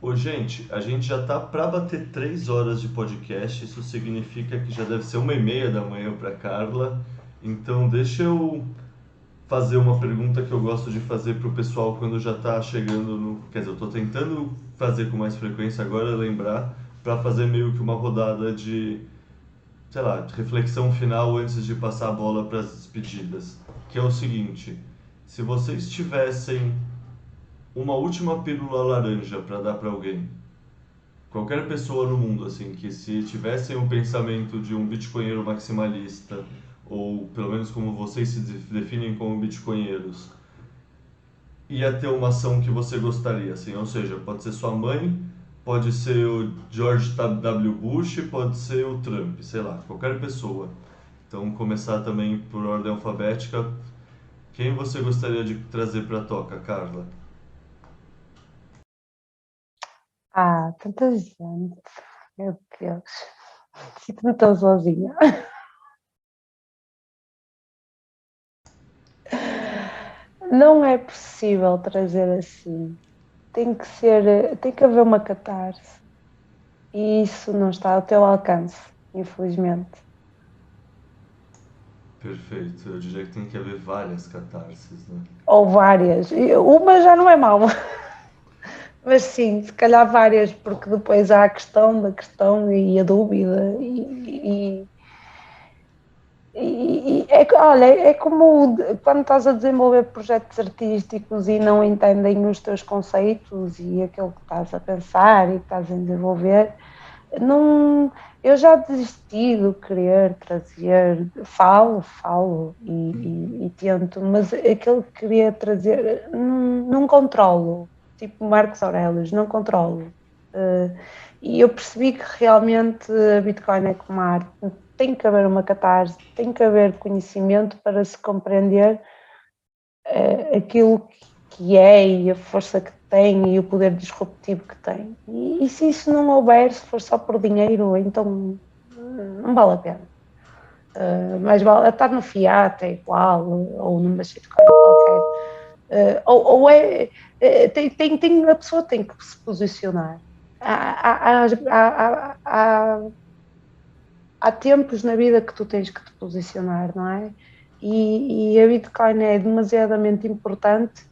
Ô, gente, a gente já tá para bater 3 horas de podcast, isso significa que já deve ser 1h30 da manhã para Carla. Então, deixa eu fazer uma pergunta que eu gosto de fazer pro pessoal quando já tá chegando no. Quer dizer, eu tô tentando fazer com mais frequência agora, lembrar, para fazer meio que uma rodada de, sei lá, de reflexão final antes de passar a bola para as despedidas. Que é o seguinte: se vocês tivessem uma última pílula laranja para dar para alguém, qualquer pessoa no mundo, assim, que se tivessem o pensamento de um bitcoinheiro maximalista, ou pelo menos como vocês se definem como bitcoinheiros, ia ter uma ação que você gostaria, assim, ou seja, pode ser sua mãe, pode ser o George W. Bush, pode ser o Trump, sei lá, qualquer pessoa. Então, começar também por ordem alfabética. Quem você gostaria de trazer para a toca, Carla? Tanta gente. Meu Deus. Sinto-me tão sozinha. Não é possível trazer assim. Tem que haver uma catarse. E isso não está ao teu alcance, infelizmente. Perfeito. Eu diria que tem que haver várias catarses, né? Ou várias. Uma já não é mau. Mas sim, se calhar várias, porque depois há a questão da questão e a dúvida. Olha, é como quando estás a desenvolver projetos artísticos e não entendem os teus conceitos e aquilo que estás a pensar e que estás a desenvolver. Não, eu já desisti de querer trazer, falo e tento, mas aquilo que queria trazer não controlo, tipo Marcos Aurelius, não controlo. E eu percebi que realmente a Bitcoin é como a arte, tem que haver uma catarse, tem que haver conhecimento para se compreender aquilo que é e a força que tem e o poder disruptivo que tem. E se isso não houver, se for só por dinheiro, então não vale a pena. Mais vale estar no Fiat, é igual, ou numa shitcoin qualquer. A pessoa tem que se posicionar. Há tempos na vida que tu tens que te posicionar, não é? E a Bitcoin é demasiadamente importante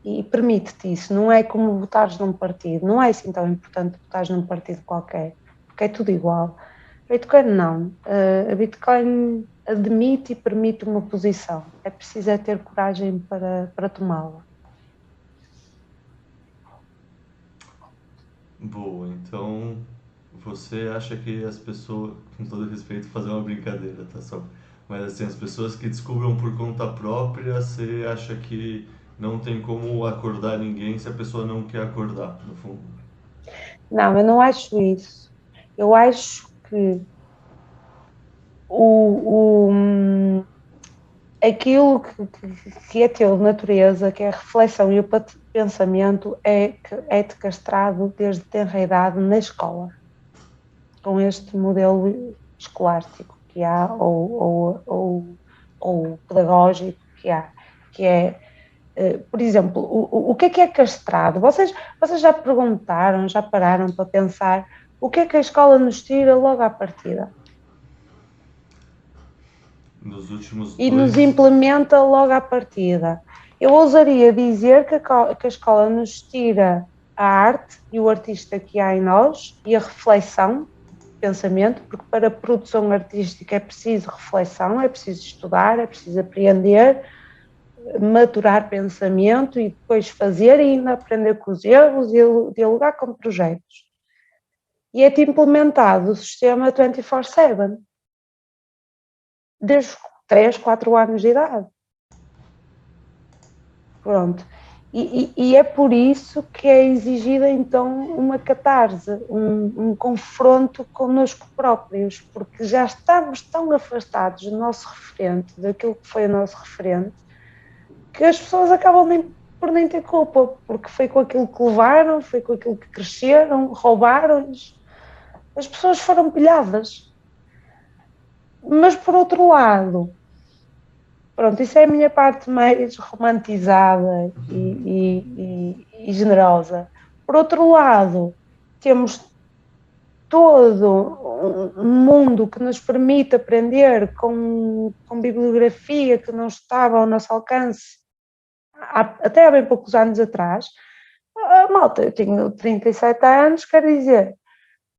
e permite-te isso. Não é como votares num partido, não é assim tão importante votares num partido qualquer, porque é tudo igual. A Bitcoin não. A Bitcoin admite e permite uma posição. É preciso é ter coragem para tomá-la. Boa, então você acha que as pessoas, com todo respeito, fazer uma brincadeira, tá só? Mas assim, as pessoas que descubram por conta própria, você acha que não tem como acordar ninguém se a pessoa não quer acordar, no fundo? Não, eu não acho isso. Eu acho que o, aquilo que é teu de natureza, que é a reflexão e o pensamento, é-te castrado desde tenra idade na escola, com este modelo escolástico que há, ou pedagógico que há, que é, por exemplo, o que é castrado? Vocês já perguntaram, já pararam para pensar o que a escola nos tira logo à partida? Nos últimos E nos dois. implementa logo à partida. Eu ousaria dizer que a escola nos tira a arte e o artista que há em nós e a reflexão, pensamento, porque para a produção artística é preciso reflexão, é preciso estudar, é preciso aprender, maturar pensamento e depois fazer e ainda aprender com os erros e dialogar com projetos. E é implementado o sistema 24/7, desde os 3, 4 anos de idade. Pronto. E é por isso que é exigida então uma catarse, um confronto connosco próprios, porque já estamos tão afastados do nosso referente, daquilo que foi o nosso referente, que as pessoas acabam por nem ter culpa, porque foi com aquilo que levaram, foi com aquilo que cresceram, roubaram-lhes. As pessoas foram pilhadas. Mas por outro lado, pronto, isso é a minha parte mais romantizada e generosa. Por outro lado, temos todo um mundo que nos permite aprender com bibliografia que não estava ao nosso alcance até há bem poucos anos atrás. A malta, eu tenho 37 anos, quer dizer,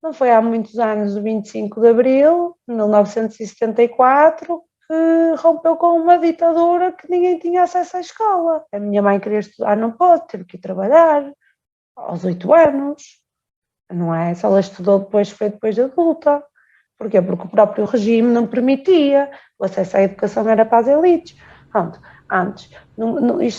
não foi há muitos anos, o 25 de Abril de 1974, que rompeu com uma ditadura que ninguém tinha acesso à escola. A minha mãe queria estudar, não pôde, teve que ir trabalhar aos 8 anos, não é? Se ela estudou depois, foi depois de adulta. Porquê? Porque o próprio regime não permitia, o acesso à educação era para as elites. Pronto, antes,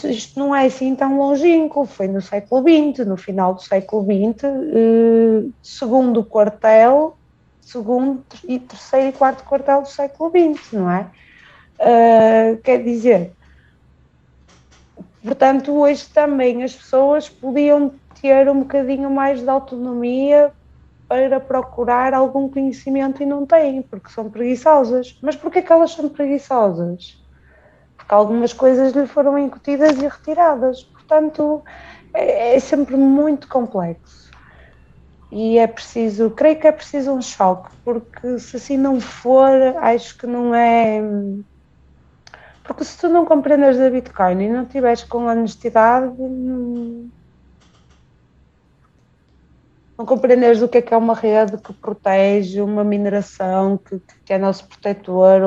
isto não é assim tão longínquo, foi no século XX, no final do século XX, segundo quartel, segundo e terceiro e quarto quartel do século XX, não é? Quer dizer, portanto, hoje também as pessoas podiam ter um bocadinho mais de autonomia para procurar algum conhecimento e não têm, porque são preguiçosas. Mas porquê que elas são preguiçosas? Porque algumas coisas lhe foram incutidas e retiradas. Portanto, é sempre muito complexo. E é preciso, creio que é preciso um choque, porque se assim não for, acho que não é... Porque se tu não compreendes a Bitcoin e não tiveres com honestidade, não compreendes o que é uma rede que protege, uma mineração que é nosso protetor,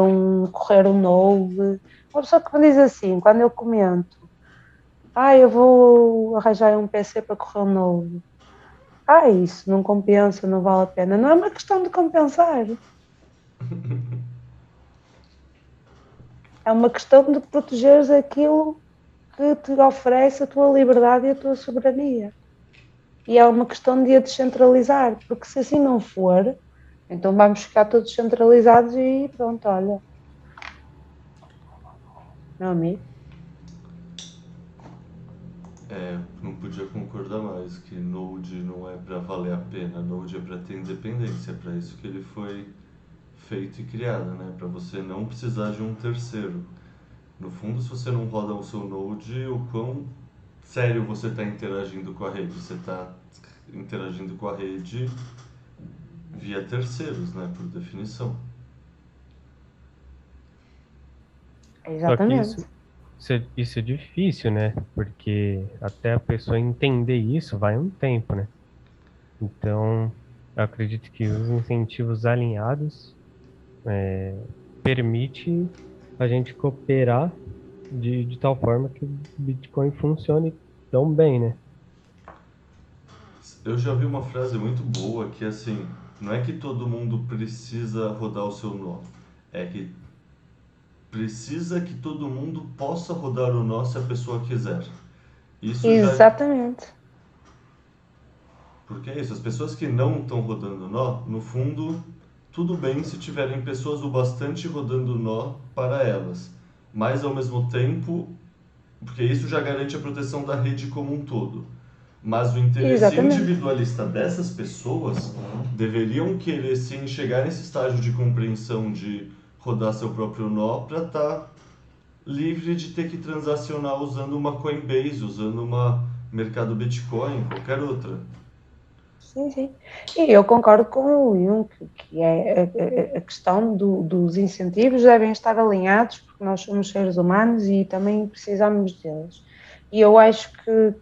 correr um node. Uma pessoa que me diz assim, quando eu comento, eu vou arranjar um PC para correr um node. Isso não compensa, não vale a pena. Não é uma questão de compensar. É uma questão de protegeres aquilo que te oferece a tua liberdade e a tua soberania. E é uma questão de a descentralizar, porque se assim não for, então vamos ficar todos centralizados e pronto, olha. Meu amigo. Não podia concordar mais que Node não é para valer a pena, Node é para ter independência, é para isso que ele foi feito e criado, né? Para você não precisar de um terceiro. No fundo, se você não roda o seu Node, o quão sério você está interagindo com a rede? Você está interagindo com a rede via terceiros, né? Por definição. Exatamente. Só que isso é difícil, né? Porque até a pessoa entender isso vai um tempo, né? Então, eu acredito que os incentivos alinhados permite a gente cooperar de tal forma que o Bitcoin funcione tão bem, né? Eu já vi uma frase muito boa que assim, não é que todo mundo precisa rodar o seu nó, é que precisa que todo mundo possa rodar o nó se a pessoa quiser. Exatamente. Porque é isso, as pessoas que não estão rodando nó, no fundo, tudo bem se tiverem pessoas o bastante rodando nó para elas. Mas ao mesmo tempo, porque isso já garante a proteção da rede como um todo. Mas o interesse individualista dessas pessoas deveriam querer sim chegar nesse estágio de compreensão de rodar seu próprio nó para estar livre de ter que transacionar usando uma Coinbase, usando uma mercado Bitcoin, qualquer outra. Sim. E eu concordo com o William, que é a questão dos incentivos devem estar alinhados, porque nós somos seres humanos e também precisamos deles. E eu acho que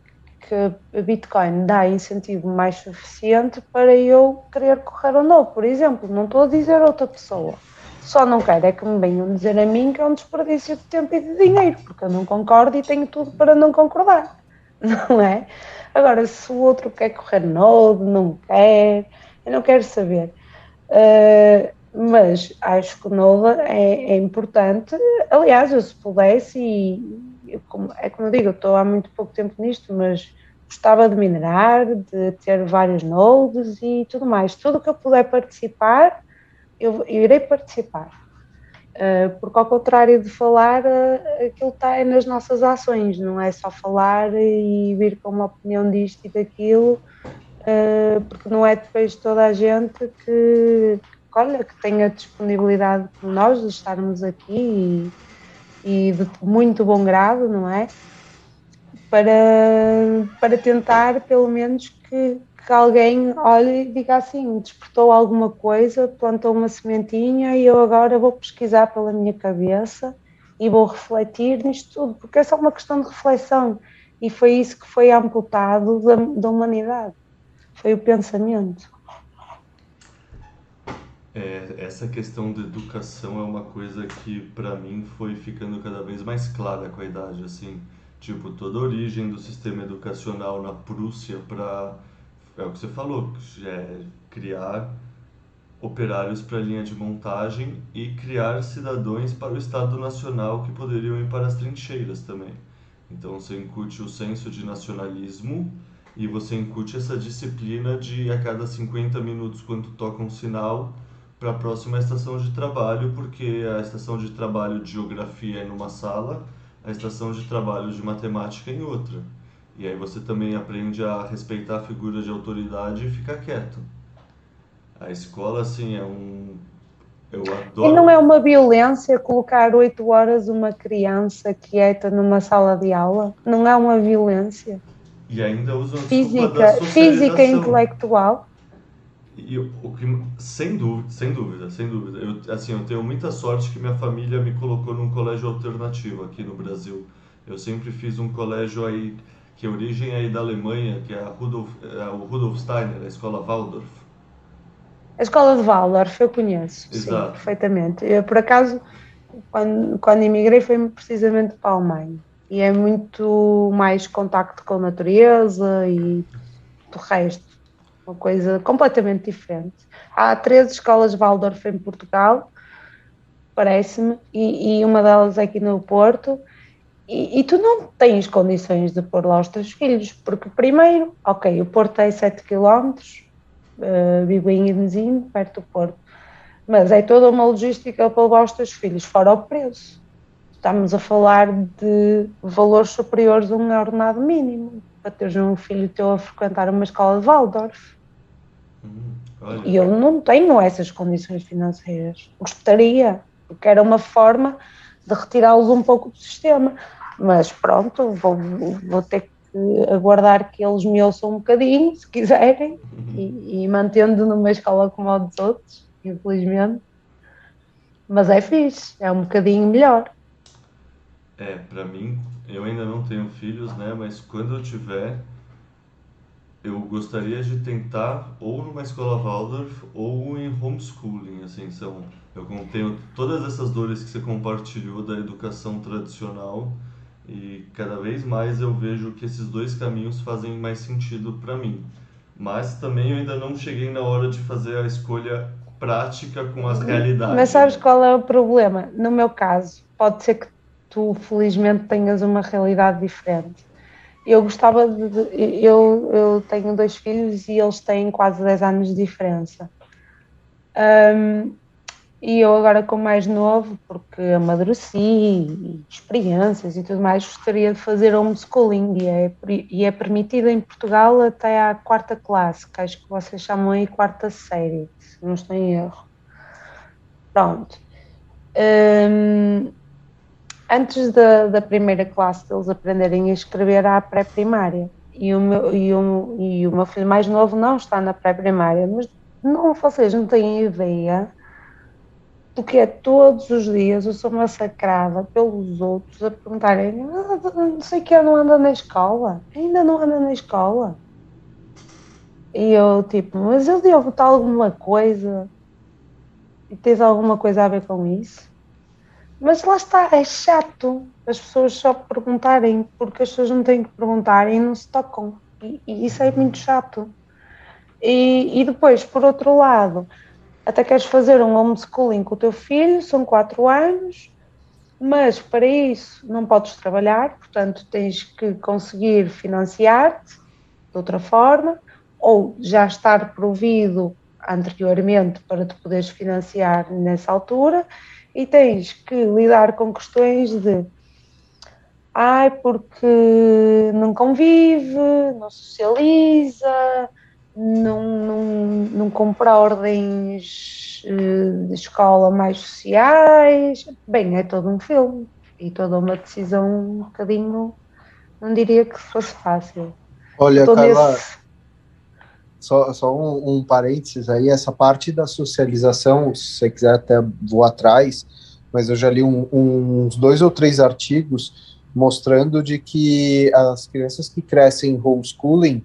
a Bitcoin dá incentivo mais suficiente para eu querer correr ou não. Por exemplo, não estou a dizer a outra pessoa, só não quero é que me venham dizer a mim que é um desperdício de tempo e de dinheiro, porque eu não concordo e tenho tudo para não concordar, não é? Agora, se o outro quer correr Node, não quer, eu não quero saber. Mas acho que o Node é importante. Aliás, eu se pudesse, como eu digo, eu estou há muito pouco tempo nisto, mas gostava de minerar, de ter vários nodes e tudo mais. Tudo que eu puder participar, eu irei participar. Porque ao contrário de falar, aquilo está nas nossas ações, não é só falar e vir com uma opinião disto e daquilo, porque não é depois toda a gente que tenha disponibilidade como nós de estarmos aqui e de muito bom grado, não é? para tentar, pelo menos, que alguém olhe e diga assim, despertou alguma coisa, plantou uma sementinha e eu agora vou pesquisar pela minha cabeça e vou refletir nisto tudo, porque é só uma questão de reflexão e foi isso que foi amputado da humanidade, foi o pensamento. Essa questão de educação é uma coisa que para mim foi ficando cada vez mais clara com a idade, assim, tipo, toda a origem do sistema educacional na Prússia para, é o que você falou, criar operários para a linha de montagem e criar cidadãos para o Estado Nacional que poderiam ir para as trincheiras também. Então você incute o senso de nacionalismo e você incute essa disciplina de a cada 50 minutos, quando toca um sinal, para a próxima estação de trabalho, porque a estação de trabalho de geografia é numa sala, a estação de trabalho de matemática é em outra. E aí você também aprende a respeitar a figura de autoridade e ficar quieto. A escola, assim, eu E não adoro. é uma violência colocar 8 horas uma criança quieta numa sala de aula? Não é uma violência E ainda usam a desculpa da física e socialização. intelectual? E sem dúvida, sem dúvida, sem dúvida. Eu tenho muita sorte que minha família me colocou num colégio alternativo aqui no Brasil. Eu sempre fiz um colégio aí, que a origem é aí da Alemanha, que é o Rudolf Steiner, a escola Waldorf. A escola de Waldorf eu conheço, sim, Exato. perfeitamente. Eu, por acaso, quando emigrei foi precisamente para a Alemanha. E é muito mais contacto com a natureza e do resto, uma coisa completamente diferente. Há 13 escolas Waldorf em Portugal, parece-me, e uma delas é aqui no Porto, e tu não tens condições de pôr lá os teus filhos, porque primeiro, ok, o Porto é 7 quilómetros, vivo em Irmezinho, perto do Porto, mas é toda uma logística para levar os teus filhos, fora o preço. Estamos a falar de valores superiores a um ordenado mínimo, para teres um filho teu a frequentar uma escola de Waldorf. Olha, E eu não tenho essas condições financeiras. Gostaria, porque era uma forma de retirá-los um pouco do sistema. Mas pronto, vou ter que aguardar que eles me ouçam um bocadinho, se quiserem, e mantendo numa escola como a dos outros, infelizmente. Mas é fixe, é um bocadinho melhor. pra mim, eu ainda não tenho filhos, né? Mas quando eu tiver, eu gostaria de tentar ou numa escola Waldorf ou em homeschooling, assim, eu tenho todas essas dores que você compartilhou da educação tradicional e cada vez mais eu vejo que esses dois caminhos fazem mais sentido para mim. Mas também eu ainda não cheguei na hora de fazer a escolha prática com as Mas realidades, sabes né? qual é o problema? No meu caso, pode ser que tu felizmente tenhas uma realidade diferente. Eu gostava eu tenho 2 filhos e eles têm quase 10 anos de diferença. E eu agora com mais novo, porque amadureci, e experiências e tudo mais, gostaria de fazer homeschooling e é permitido em Portugal até à 4ª classe, que acho que vocês chamam aí 4ª série, se não estou em erro. Pronto. Antes da primeira classe deles aprenderem a escrever à pré-primária. E o meu filho mais novo não está na pré-primária, mas não, vocês não têm ideia do que é todos os dias eu sou massacrada pelos outros a perguntarem não sei que não anda na escola, ainda não anda na escola. E eu tipo, mas eu devo-te alguma coisa e tens alguma coisa a ver com isso? Mas lá está, é chato as pessoas só perguntarem, porque as pessoas não têm que perguntar e não se tocam. E isso é muito chato. E depois, por outro lado, até queres fazer um homeschooling com o teu filho, são 4 anos, mas para isso não podes trabalhar, portanto tens que conseguir financiar-te de outra forma, ou já estar provido anteriormente para te poderes financiar nessa altura, e tens que lidar com questões de porque não convive, não socializa, não cumpre ordens de escola mais sociais. Bem, é todo um filme e toda uma decisão um bocadinho não diria que fosse fácil. Olha, Estou Carla, nesse. só um parênteses aí, essa parte da socialização, se você quiser até vou atrás, mas eu já li uns 2 ou 3 artigos mostrando de que as crianças que crescem em homeschooling,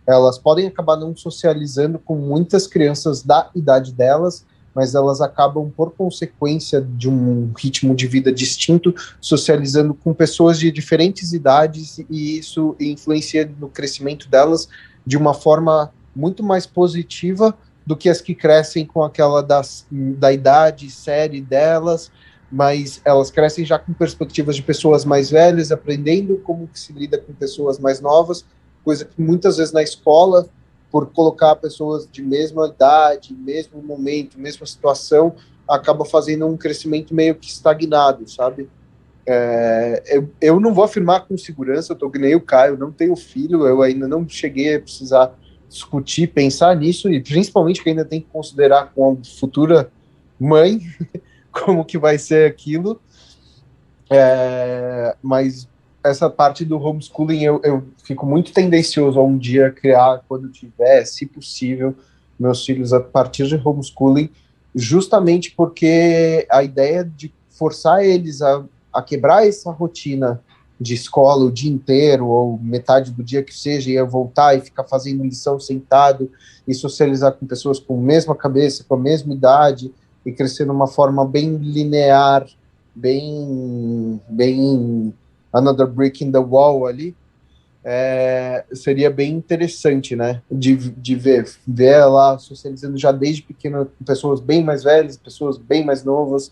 elas podem acabar não socializando com muitas crianças da idade delas, mas elas acabam, por consequência de um ritmo de vida distinto, socializando com pessoas de diferentes idades, e isso influencia no crescimento delas de uma forma muito mais positiva do que as que crescem com aquela da idade série delas, mas elas crescem já com perspectivas de pessoas mais velhas, aprendendo como que se lida com pessoas mais novas, coisa que muitas vezes na escola, por colocar pessoas de mesma idade, mesmo momento, mesma situação, acaba fazendo um crescimento meio que estagnado, sabe? Eu não vou afirmar com segurança, eu tô que nem o Caio, não tenho filho, eu ainda não cheguei a precisar discutir, pensar nisso, e principalmente que ainda tem que considerar com a futura mãe como que vai ser aquilo, mas essa parte do homeschooling eu fico muito tendencioso a um dia criar, quando tiver, se possível, meus filhos a partir de homeschooling, justamente porque a ideia de forçar eles a quebrar essa rotina de escola o dia inteiro, ou metade do dia que seja, e a voltar e ficar fazendo lição sentado, e socializar com pessoas com a mesma cabeça, com a mesma idade, e crescer de uma forma bem linear, bem another brick in the wall ali, seria bem interessante, né, de ver ela socializando já desde pequena com pessoas bem mais velhas, pessoas bem mais novas,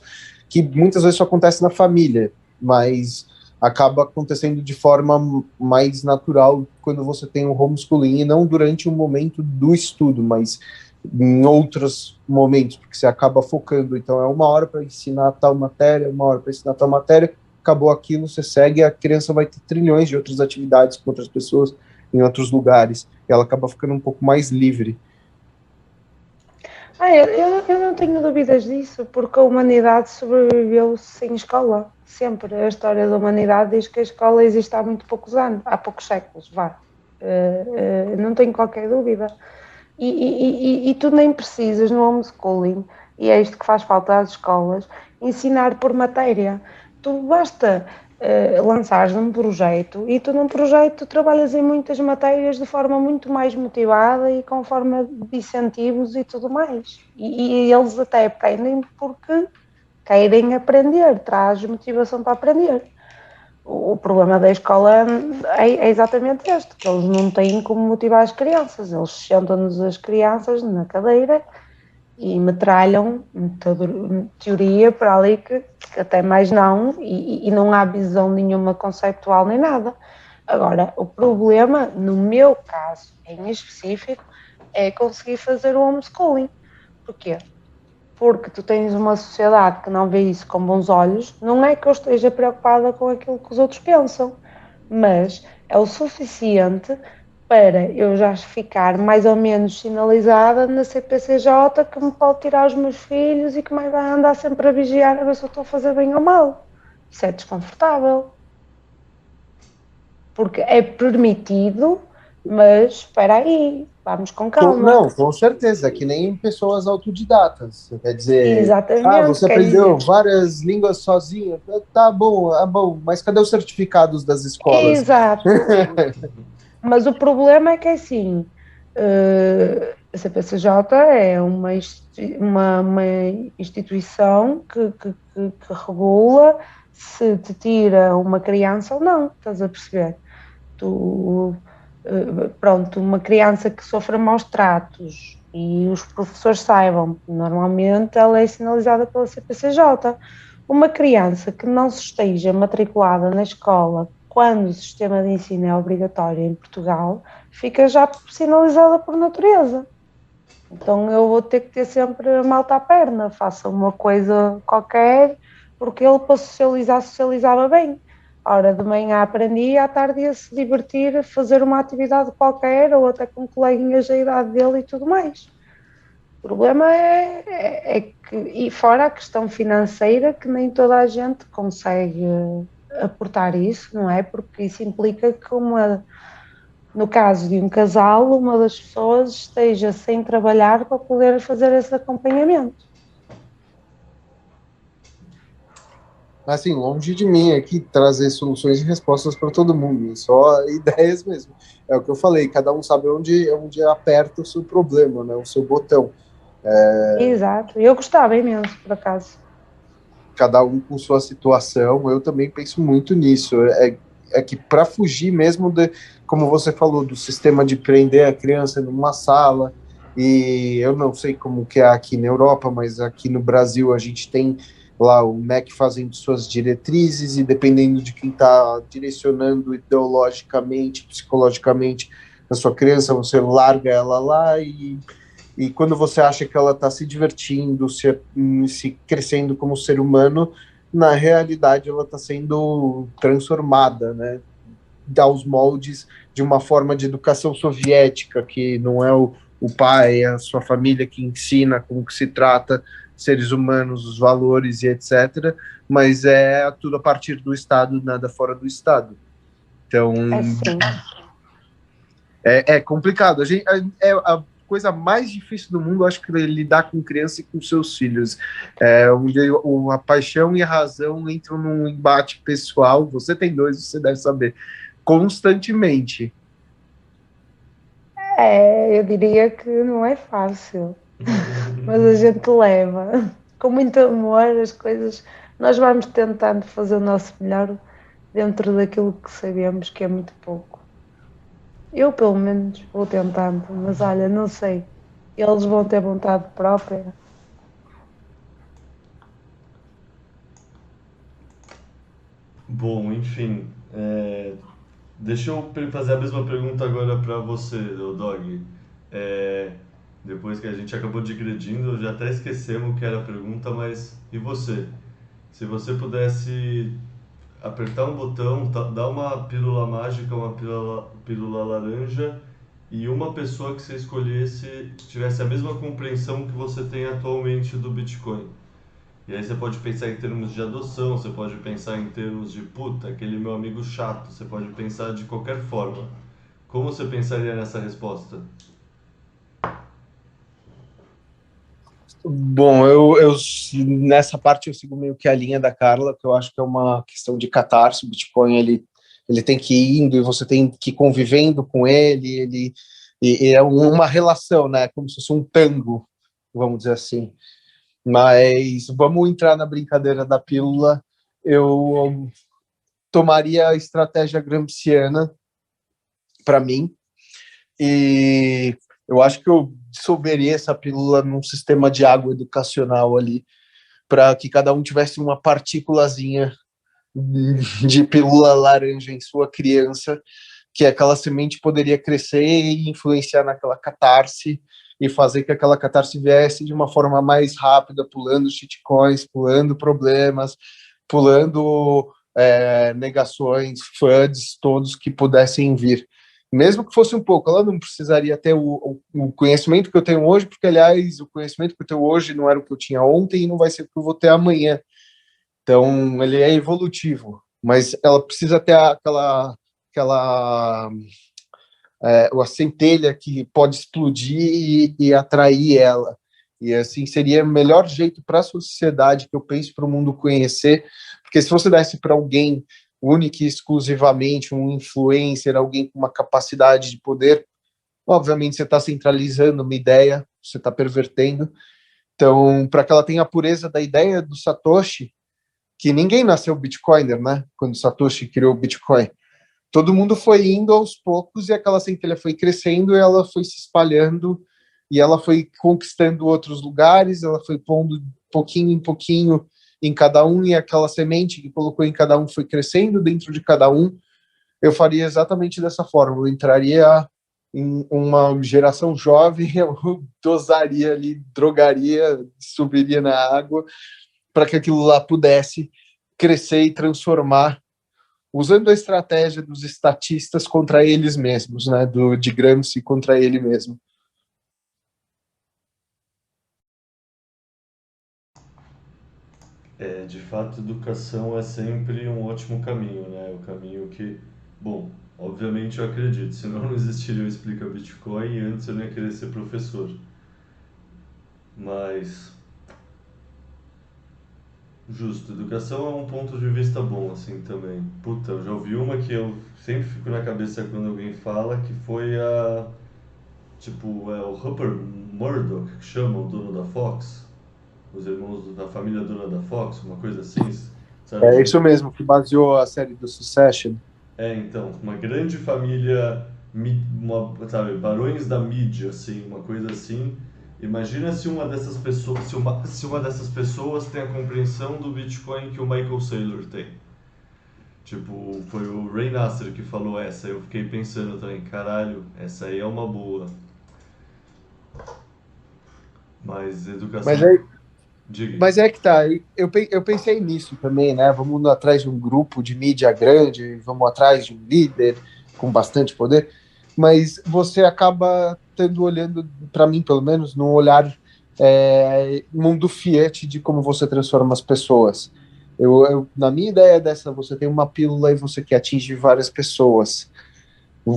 que muitas vezes isso acontece na família, mas acaba acontecendo de forma mais natural quando você tem um homeschooling, e não durante um momento do estudo, mas em outros momentos, porque você acaba focando. Então, é 1 hora para ensinar tal matéria, 1 hora para ensinar tal matéria, acabou aquilo, você segue, a criança vai ter trilhões de outras atividades com outras pessoas em outros lugares, e ela acaba ficando um pouco mais livre. Eu não tenho dúvidas disso, porque a humanidade sobreviveu sem escola. Sempre. A história da humanidade diz que a escola existe há muito poucos anos, há poucos séculos, vá. Não tenho qualquer dúvida. E tu nem precisas no homeschooling, e é isto que faz falta às escolas, ensinar por matéria. Tu basta lançares um projeto, e tu num projeto trabalhas em muitas matérias de forma muito mais motivada e com forma de incentivos e tudo mais. E eles até aprendem porque querem aprender, traz motivação para aprender. O problema da escola é exatamente este, que eles não têm como motivar as crianças. Eles sentam-nos as crianças na cadeira e metralham muita teoria para ali que até mais não, e não há visão nenhuma conceptual nem nada. Agora, o problema, no meu caso em específico, é conseguir fazer o homeschooling. Porquê? Porque tu tens uma sociedade que não vê isso com bons olhos. Não é que eu esteja preocupada com aquilo que os outros pensam, mas é o suficiente para eu já ficar mais ou menos sinalizada na CPCJ, que me pode tirar os meus filhos e que mais vai andar sempre a vigiar a ver se eu estou a fazer bem ou mal. Isso é desconfortável. Porque é permitido, mas espera aí, vamos com calma. Não, com certeza, que nem pessoas autodidatas. Quer dizer, Exatamente, você aprendeu várias línguas sozinho, tá bom, mas cadê os certificados das escolas? Exato. Mas o problema é que, assim, a CPCJ é uma instituição que regula se te tira uma criança ou não, estás a perceber? Pronto, uma criança que sofra maus tratos e os professores saibam, normalmente ela é sinalizada pela CPCJ. Uma criança que não se esteja matriculada na escola quando o sistema de ensino é obrigatório em Portugal, fica já sinalizada por natureza. Então eu vou ter que ter sempre a malta à perna, faça uma coisa qualquer, porque ele para socializar, socializava bem. Ora, de manhã aprendia, à tarde ia se divertir, a fazer uma atividade qualquer, ou até com coleguinhas da idade dele e tudo mais. O problema é que, e fora a questão financeira, que nem toda a gente consegue aportar isso, não é? Porque isso implica que no caso de um casal, uma das pessoas esteja sem trabalhar para poder fazer esse acompanhamento. Assim, longe de mim aqui trazer soluções e respostas para todo mundo, só ideias mesmo. É o que eu falei, cada um sabe onde aperta o seu problema, né, o seu botão. Exato, eu gostava imenso, por acaso. Cada um com sua situação, eu também penso muito nisso. É que para fugir mesmo, como você falou, do sistema de prender a criança numa sala, e eu não sei como que é aqui na Europa, mas aqui no Brasil a gente tem lá o MEC fazendo suas diretrizes, e dependendo de quem está direcionando ideologicamente, psicologicamente a sua criança, você larga ela lá e quando você acha que ela está se divertindo, se crescendo como ser humano, na realidade ela está sendo transformada, né? Aos moldes de uma forma de educação soviética, que não é o pai, a sua família que ensina como que se trata seres humanos, os valores e etc., mas é tudo a partir do Estado, nada fora do Estado. Então, Assim, é complicado. A coisa mais difícil do mundo, acho que é lidar com criança e com seus filhos. Onde a paixão e a razão entram num embate pessoal. Você tem dois, você deve saber. Constantemente. eu diria que não é fácil, mas a gente leva com muito amor as coisas. Nós vamos tentando fazer o nosso melhor dentro daquilo que sabemos que é muito pouco. Eu, pelo menos, vou tentando, mas olha, não sei. Eles vão ter vontade própria. Bom, enfim, deixa eu fazer a mesma pergunta agora para você, ô Dog. É, depois que a gente acabou digredindo, já até esquecemos o que era a pergunta, mas e você? Se você pudesse apertar um botão, dar uma pílula mágica, uma pílula laranja, e uma pessoa que você escolhesse tivesse a mesma compreensão que você tem atualmente do Bitcoin. E aí você pode pensar em termos de adoção, você pode pensar em termos de puta, aquele meu amigo chato, você pode pensar de qualquer forma. Como você pensaria nessa resposta? Bom, nessa parte eu sigo meio que a linha da Carla, que eu acho que é uma questão de catarse. O Bitcoin ele tem que ir indo e você tem que ir convivendo com e é uma relação, né? Como se fosse um tango, vamos dizer assim. Mas vamos entrar na brincadeira da pílula. Eu tomaria a estratégia gramsciana para mim e eu acho que eu dissolveria essa pílula num sistema de água educacional ali, para que cada um tivesse uma partículazinha de pílula laranja em sua criança, que aquela semente poderia crescer e influenciar naquela catarse e fazer que aquela catarse viesse de uma forma mais rápida, pulando shitcoins, pulando problemas, pulando negações, FUDs, todos que pudessem vir. Mesmo que fosse um pouco, ela não precisaria ter o conhecimento que eu tenho hoje, porque, aliás, o conhecimento que eu tenho hoje não era o que eu tinha ontem e não vai ser o que eu vou ter amanhã. Então, ele é evolutivo, mas ela precisa ter aquela a centelha que pode explodir e atrair ela. E assim seria o melhor jeito para a sociedade, que eu penso, para o mundo conhecer, porque se você desse para alguém única e exclusivamente, um influencer, alguém com uma capacidade de poder, obviamente você está centralizando uma ideia, você está pervertendo. Então, para que ela tenha a pureza da ideia do Satoshi, que ninguém nasceu Bitcoiner, né? Quando Satoshi criou o Bitcoin. Todo mundo foi indo aos poucos e aquela centelha foi crescendo e ela foi se espalhando e ela foi conquistando outros lugares, ela foi pondo pouquinho em pouquinho em cada um e aquela semente que colocou em cada um foi crescendo dentro de cada um. Eu faria exatamente dessa forma, eu entraria em uma geração jovem, eu dosaria ali, drogaria, subiria na água para que aquilo lá pudesse crescer e transformar, usando a estratégia dos estatistas contra eles mesmos, né, de Gramsci contra ele mesmo. De fato, educação é sempre um ótimo caminho, né? O caminho que, bom, obviamente eu acredito, senão não existiria o Explica Bitcoin e antes eu não ia querer ser professor. Mas, justo, educação é um ponto de vista bom, assim, também. Puta, eu já ouvi uma que eu sempre fico na cabeça quando alguém fala, que foi tipo, o Rupert Murdoch, que chama o dono da Fox, os irmãos da família dona da Fox, uma coisa assim, É sabe? isso mesmo, que baseou a série do Succession. Então, uma grande família, sabe, barões da mídia, assim, uma coisa assim. Imagina se uma dessas pessoas, se uma dessas pessoas tem a compreensão do Bitcoin que o Michael Saylor tem. Tipo, foi o Ray Nasser que falou essa. Eu fiquei pensando também, caralho, essa aí é uma boa. Mas Mas educação, é, diga. mas é que tá, eu pensei nisso também, né? Vamos atrás de um grupo de mídia grande, vamos atrás de um líder com bastante poder, mas você acaba tendo olhando, para mim pelo menos, num olhar mundo Fiat de como você transforma as pessoas. Na minha ideia dessa, você tem uma pílula e você quer atingir várias pessoas.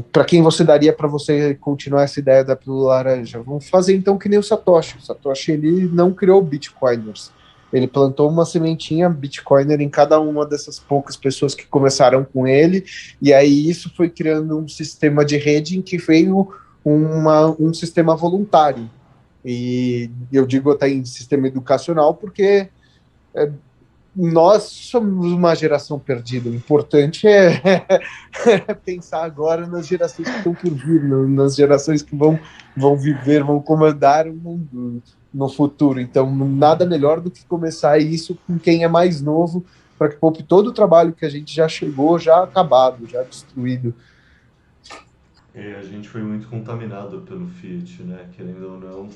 Para quem você daria para você continuar essa ideia da pílula laranja? Vamos fazer então que nem o Satoshi. O Satoshi ele não criou Bitcoiners. Ele plantou uma sementinha Bitcoiner em cada uma dessas poucas pessoas que começaram com ele, e aí isso foi criando um sistema de rede em que veio um sistema voluntário. E eu digo até em sistema educacional porque nós somos uma geração perdida. O importante é pensar agora nas gerações que estão por vir, nas gerações que vão viver, vão comandar o mundo no futuro. Então, nada melhor do que começar isso com quem é mais novo, para que poupe todo o trabalho que a gente já chegou, já acabado, já destruído. A gente foi muito contaminado pelo Fiat, né? Querendo ou não,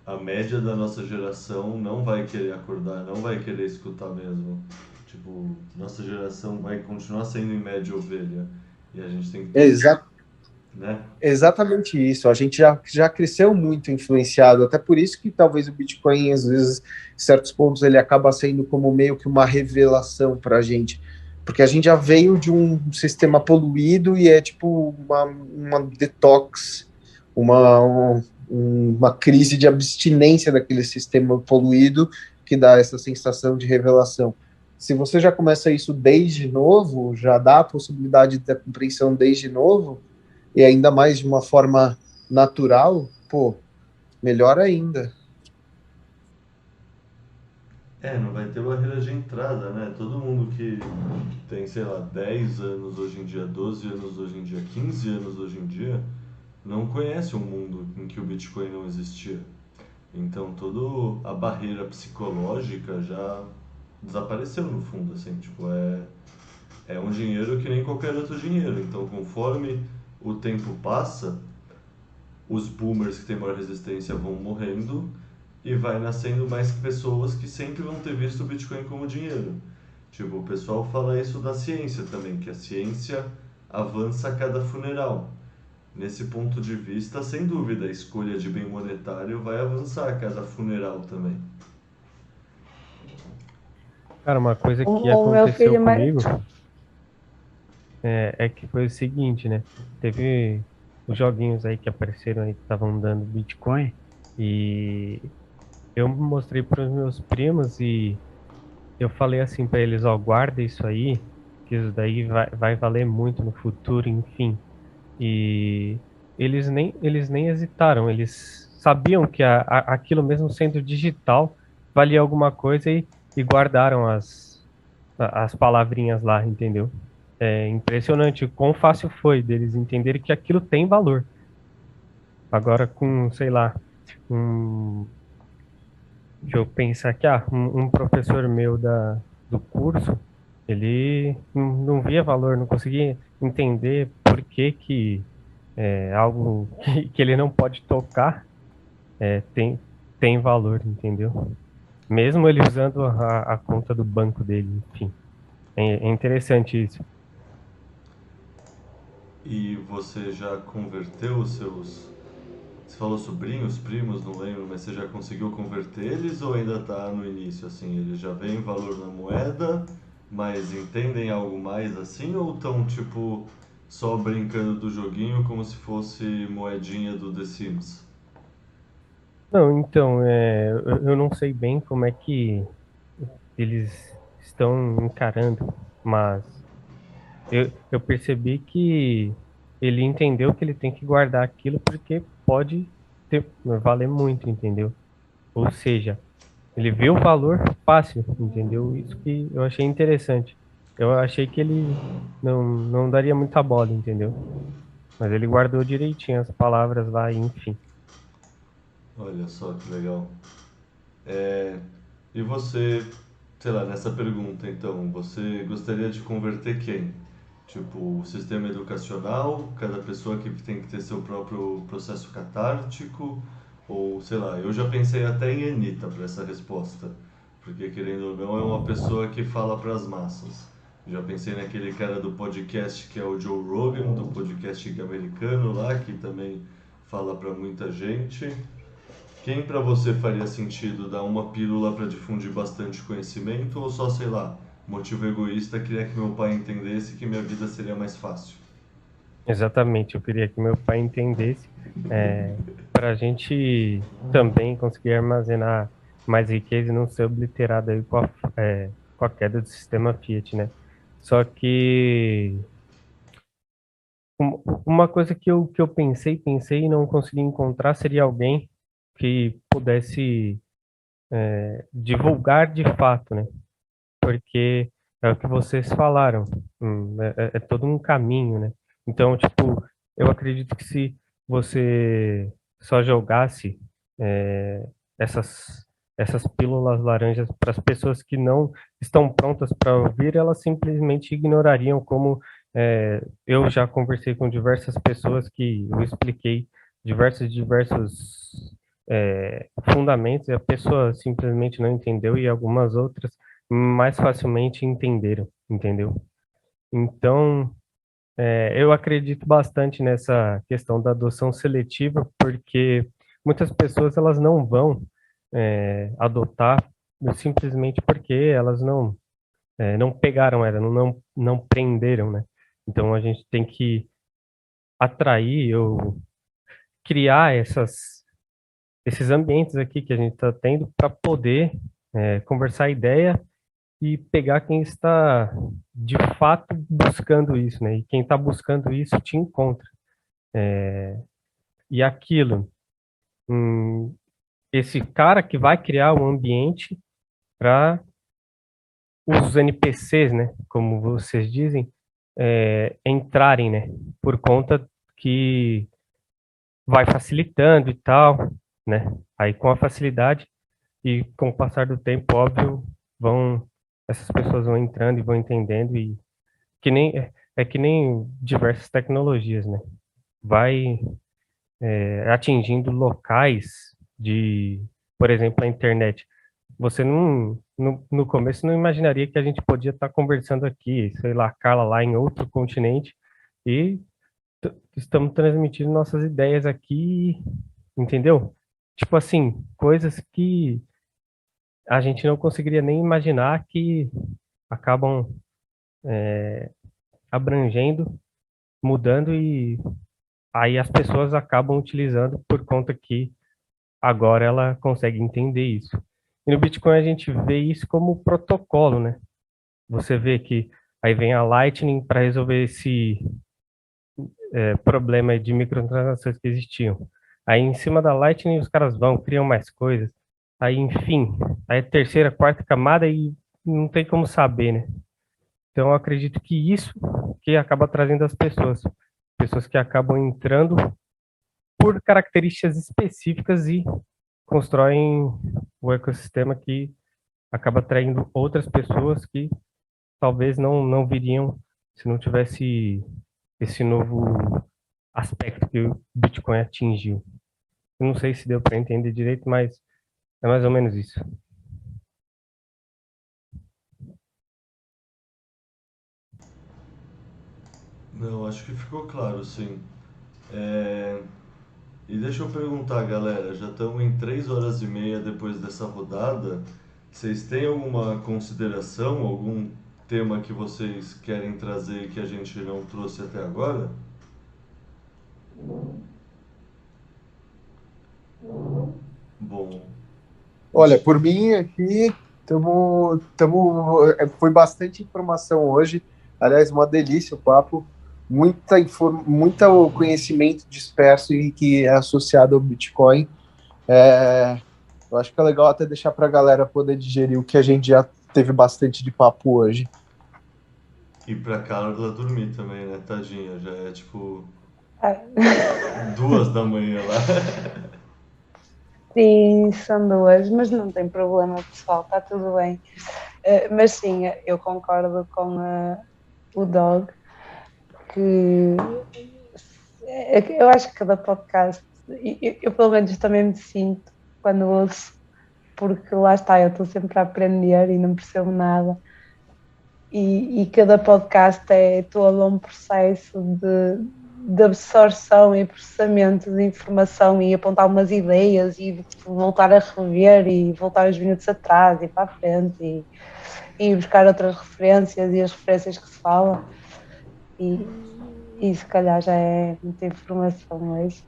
a média da nossa geração não vai querer acordar, não vai querer escutar mesmo. Tipo, nossa geração vai continuar sendo em média ovelha. E a gente tem que torcer, Exa né? Exatamente isso. A gente já cresceu muito influenciado, até por isso que talvez o Bitcoin, às vezes, em certos pontos, ele acaba sendo como meio que uma revelação para a gente. Porque a gente já veio de um sistema poluído e é tipo uma detox, uma crise de abstinência daquele sistema poluído que dá essa sensação de revelação. Se você já começa isso desde novo, já dá a possibilidade da compreensão desde novo, e ainda mais de uma forma natural, pô, melhor ainda. Não vai ter barreira de entrada, né? Todo mundo que tem, sei lá, 10 anos hoje em dia, 12 anos hoje em dia, 15 anos hoje em dia, não conhece um mundo em que o Bitcoin não existia. Então toda a barreira psicológica já desapareceu no fundo, assim, tipo, é um dinheiro que nem qualquer outro dinheiro. Então conforme o tempo passa, os boomers que têm maior resistência vão morrendo e vai nascendo mais pessoas que sempre vão ter visto o Bitcoin como dinheiro. Tipo, o pessoal fala isso da ciência também, que a ciência avança a cada funeral. Nesse ponto de vista, sem dúvida, a escolha de bem monetário vai avançar a cada funeral também. Cara, uma coisa que O meu aconteceu filho mais. comigo é que foi o seguinte, né? Teve os joguinhos aí que apareceram aí que estavam dando Bitcoin e eu mostrei para os meus primos e eu falei assim para eles, ó, guarda isso aí, que isso daí vai valer muito no futuro, enfim. E eles nem hesitaram, eles sabiam que aquilo mesmo sendo digital valia alguma coisa e guardaram as palavrinhas lá, entendeu? É impressionante o quão fácil foi deles entenderem que aquilo tem valor. Agora com, sei lá, um, deixa eu pensar aqui, um professor meu do curso, ele não via valor, não conseguia entender por que que algo que ele não pode tocar tem valor, entendeu? Mesmo ele usando a conta do banco dele, enfim. É interessante isso. E você já converteu os seus Você falou sobrinhos, primos, não lembro, mas você já conseguiu converter eles ou ainda está no início, assim? Eles já veem valor na moeda, mas entendem algo mais assim ou estão, tipo, só brincando do joguinho como se fosse moedinha do The Sims? Não, então, eu não sei bem como é que eles estão encarando, mas eu percebi que ele entendeu que ele tem que guardar aquilo porque pode valer muito, entendeu? Ou seja, ele vê o valor fácil, entendeu? Isso que eu achei interessante. Eu achei que ele não daria muita bola, entendeu? Mas ele guardou direitinho as palavras lá, enfim. Olha só que legal. É, e você, sei lá, nessa pergunta, então, você gostaria de converter quem? Tipo, o sistema educacional, cada pessoa que tem que ter seu próprio processo catártico, ou sei lá, eu já pensei até em Anitta para essa resposta, porque querendo ou não é uma pessoa que fala para as massas. Já pensei naquele cara do podcast que é o Joe Rogan, do podcast americano lá, que também fala para muita gente. Quem para você faria sentido dar uma pílula para difundir bastante conhecimento ou só, sei lá, motivo egoísta, queria que meu pai entendesse que minha vida seria mais fácil? Exatamente, eu queria que meu pai entendesse, para a gente também conseguir armazenar mais riqueza e não ser obliterado aí com a queda do sistema Fiat, né? Só que uma coisa que eu pensei e não consegui encontrar seria alguém que pudesse divulgar de fato, né? Porque é o que vocês falaram, é todo um caminho, né? Então, tipo, eu acredito que se você só jogasse é, essas, essas pílulas laranjas para as pessoas que não estão prontas para ouvir, elas simplesmente ignorariam, como eu já conversei com diversas pessoas que eu expliquei diversos fundamentos e a pessoa simplesmente não entendeu e algumas outras mais facilmente entenderam, entendeu? Então, eu acredito bastante nessa questão da adoção seletiva, porque muitas pessoas elas não vão adotar simplesmente porque elas não pegaram ela, não prenderam, né? Então a gente tem que atrair ou criar esses ambientes aqui que a gente está tendo para poder conversar ideia e pegar quem está de fato buscando isso, né? E quem está buscando isso te encontra. E aquilo, hum, esse cara que vai criar o ambiente para os NPCs, né? Como vocês dizem, entrarem, né? Por conta que vai facilitando e tal, né? Aí com a facilidade e com o passar do tempo, óbvio, essas pessoas vão entrando e vão entendendo e que nem que nem diversas tecnologias, né? Vai atingindo locais por exemplo, a internet. Você no começo não imaginaria que a gente podia estar conversando aqui, sei lá, Carla lá em outro continente e estamos transmitindo nossas ideias aqui, entendeu? Tipo assim, coisas que a gente não conseguiria nem imaginar que acabam abrangendo, mudando e aí as pessoas acabam utilizando por conta que agora ela consegue entender isso. E no Bitcoin a gente vê isso como protocolo, né? Você vê que aí vem a Lightning para resolver esse problema de microtransações que existiam. Aí em cima da Lightning os caras vão, criam mais coisas. Aí, enfim, aí terceira, quarta camada e não tem como saber, né? Então eu acredito que isso que acaba trazendo as pessoas. Pessoas que acabam entrando por características específicas e constroem o ecossistema que acaba atraindo outras pessoas que talvez não viriam se não tivesse esse novo aspecto que o Bitcoin atingiu. Eu não sei se deu para entender direito, mas é mais ou menos isso. Não, acho que ficou claro, sim. É, E deixa eu perguntar, galera, já estamos em 3 horas e meia depois dessa rodada. Vocês têm alguma consideração, algum tema que vocês querem trazer e que a gente não trouxe até agora? Bom, Olha, por mim aqui foi bastante informação hoje. Aliás, uma delícia o papo, muita conhecimento disperso e que é associado ao Bitcoin. Eu acho que é legal até deixar para a galera poder digerir o que a gente já teve bastante de papo hoje. e pra Carla dormir também, né, tadinha? Já é tipo Ah, 2 da manhã lá. sim, são duas, mas não tem problema, pessoal, está tudo bem. Mas sim, eu concordo com o Dog, que eu acho que cada podcast, eu pelo menos também me sinto quando ouço, porque lá está, eu estou sempre a aprender e não percebo nada. E cada podcast é todo um processo de absorção e processamento de informação e apontar umas ideias e voltar a rever e voltar uns minutos atrás e para a frente e buscar outras referências e as referências que se fala e se calhar já é muita informação hoje.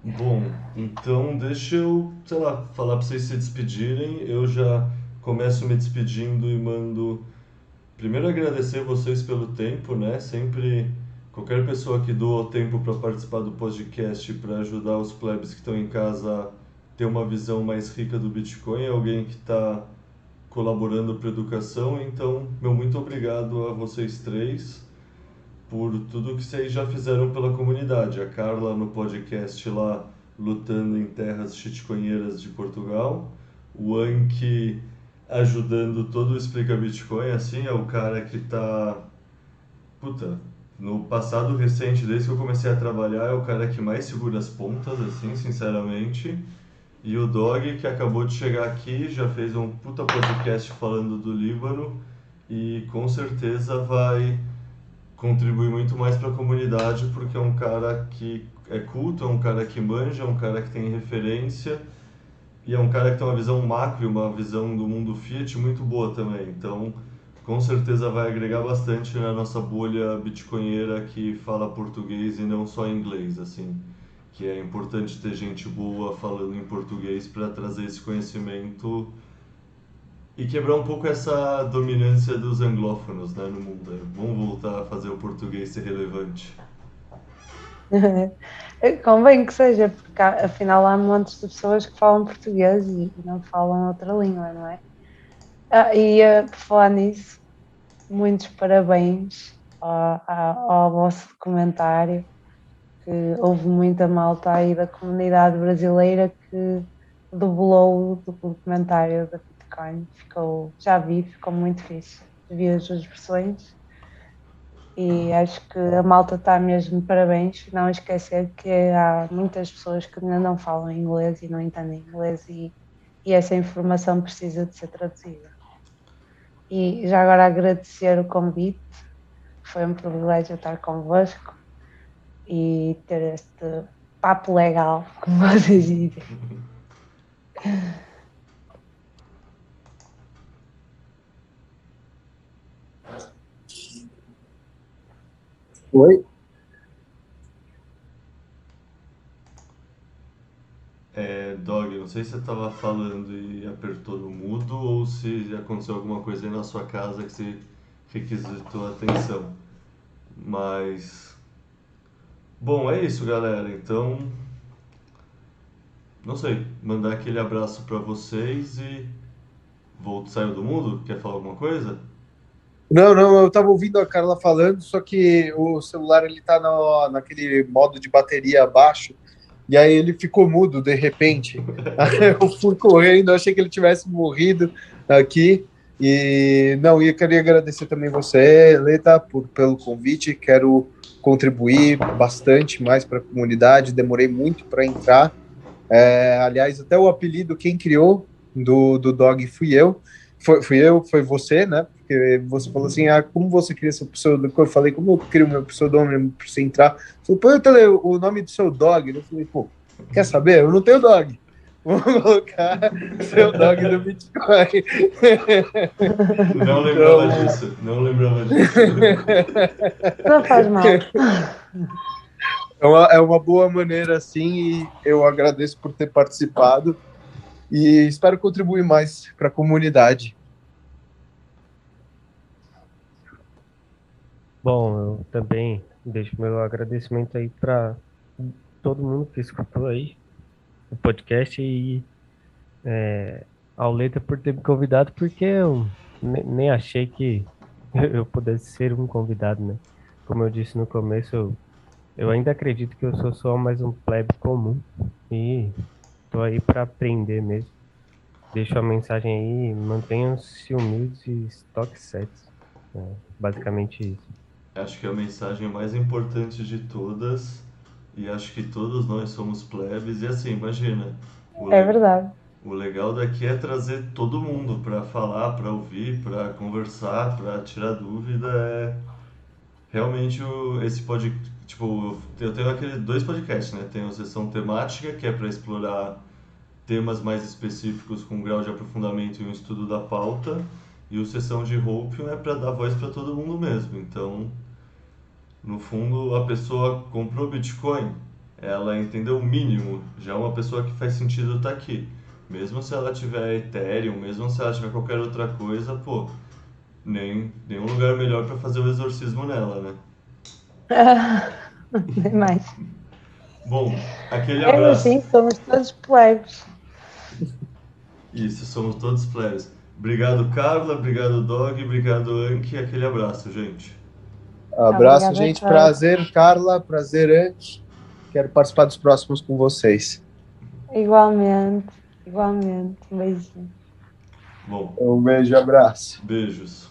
Bom, então deixa eu, sei lá, falar pra vocês se despedirem. Eu já começo me despedindo e mando primeiro agradecer vocês pelo tempo, né? Sempre qualquer pessoa que doa tempo para participar do podcast para ajudar os plebes que estão em casa a ter uma visão mais rica do Bitcoin, é alguém que está colaborando para a educação. Então, meu muito obrigado a vocês três por tudo que vocês já fizeram pela comunidade. A Carla no podcast lá, lutando em terras chitconheiras de Portugal. O Anki ajudando todo o Explica Bitcoin, assim, é o cara que tá... Puta, no passado recente, desde que eu comecei a trabalhar, é o cara que mais segura as pontas, assim, sinceramente. E o Dog, que acabou de chegar aqui, já fez um puta podcast falando do Líbano e com certeza vai contribuir muito mais para a comunidade, porque é um cara que é culto, é um cara que manja, é um cara que tem referência e é um cara que tem uma visão macro e uma visão do mundo Fiat muito boa também. Então, com certeza vai agregar bastante na nossa bolha bitcoinheira que fala português e não só inglês, assim. Que é importante ter gente boa falando em português para trazer esse conhecimento e quebrar um pouco essa dominância dos anglófonos, né, no mundo. É bom voltar a fazer o português ser relevante. Convém que seja, porque afinal há montes de pessoas que falam português e não falam outra língua, não é? Por falar nisso, muitos parabéns ao vosso documentário, que houve muita malta aí da comunidade brasileira que dublou o documentário da Bitcoin. Ficou muito fixe. Vi as duas versões. E acho que a malta está mesmo de parabéns. Não esquecer que há muitas pessoas que ainda não falam inglês e não entendem inglês e essa informação precisa de ser traduzida. E já agora agradecer o convite, foi um privilégio estar convosco e ter este papo legal, como vocês dizem. Oi? Dog, não sei se você estava falando e apertou no mudo ou se aconteceu alguma coisa aí na sua casa que você requisitou a atenção. Mas... Bom, é isso, galera. Então, não sei, mandar aquele abraço para vocês e... Saiu do mundo? Quer falar alguma coisa? Não, eu estava ouvindo a Carla falando, só que o celular ele tá naquele modo de bateria baixo, e aí ele ficou mudo de repente. Aí eu fui correndo, achei que ele tivesse morrido aqui. E não, eu queria agradecer também você, Leta, pelo convite. Quero contribuir bastante mais para a comunidade. Demorei muito para entrar. Aliás, até o apelido, quem criou do Dog fui eu. Foi você, né? porque você falou assim, como você cria seu pseudônimo? Eu falei, como eu crio meu pseudônimo para você entrar? Você falou, põe o nome do seu dog. Eu falei, pô, quer saber? Eu não tenho dog. Vou colocar seu dog do Bitcoin. Não lembrava disso. Não lembrava disso. Não faz mal. É uma boa maneira, assim, e eu agradeço por ter participado e espero contribuir mais para a comunidade. Bom, eu também deixo meu agradecimento aí para todo mundo que escutou aí o podcast e ao Leta por ter me convidado, porque eu nem achei que eu pudesse ser um convidado, né? Como eu disse no começo, eu ainda acredito que eu sou só mais um plebe comum e tô aí para aprender mesmo. Deixo a mensagem aí, mantenham-se humildes e estoque sets. Basicamente isso. Acho que é a mensagem mais importante de todas, e acho que todos nós somos plebes, e assim, imagina, É verdade. o legal daqui é trazer todo mundo para falar, para ouvir, para conversar, para tirar dúvida. Realmente esse podcast, tipo, eu tenho aqueles dois podcasts, né? Tem a sessão temática, que é para explorar temas mais específicos com grau de aprofundamento e um estudo da pauta, e o sessão de Hope é para dar voz para todo mundo mesmo. Então, no fundo, a pessoa comprou Bitcoin, ela entendeu o mínimo, já é uma pessoa que faz sentido estar aqui. Mesmo se ela tiver Ethereum, mesmo se ela tiver qualquer outra coisa, pô, nenhum lugar melhor para fazer o exorcismo nela, né? Demais. Bom, aquele Mesmo abraço. assim, somos todos plebes. Isso, somos todos plebes. Obrigado, Carla, obrigado, Dog, obrigado, Anki, aquele abraço, gente. Abraço, Obrigada, gente. Carla. Prazer, Carla. Prazer, Anki. Quero participar dos próximos com vocês. Igualmente. Um beijinho. Bom, Um beijo e abraço. beijos.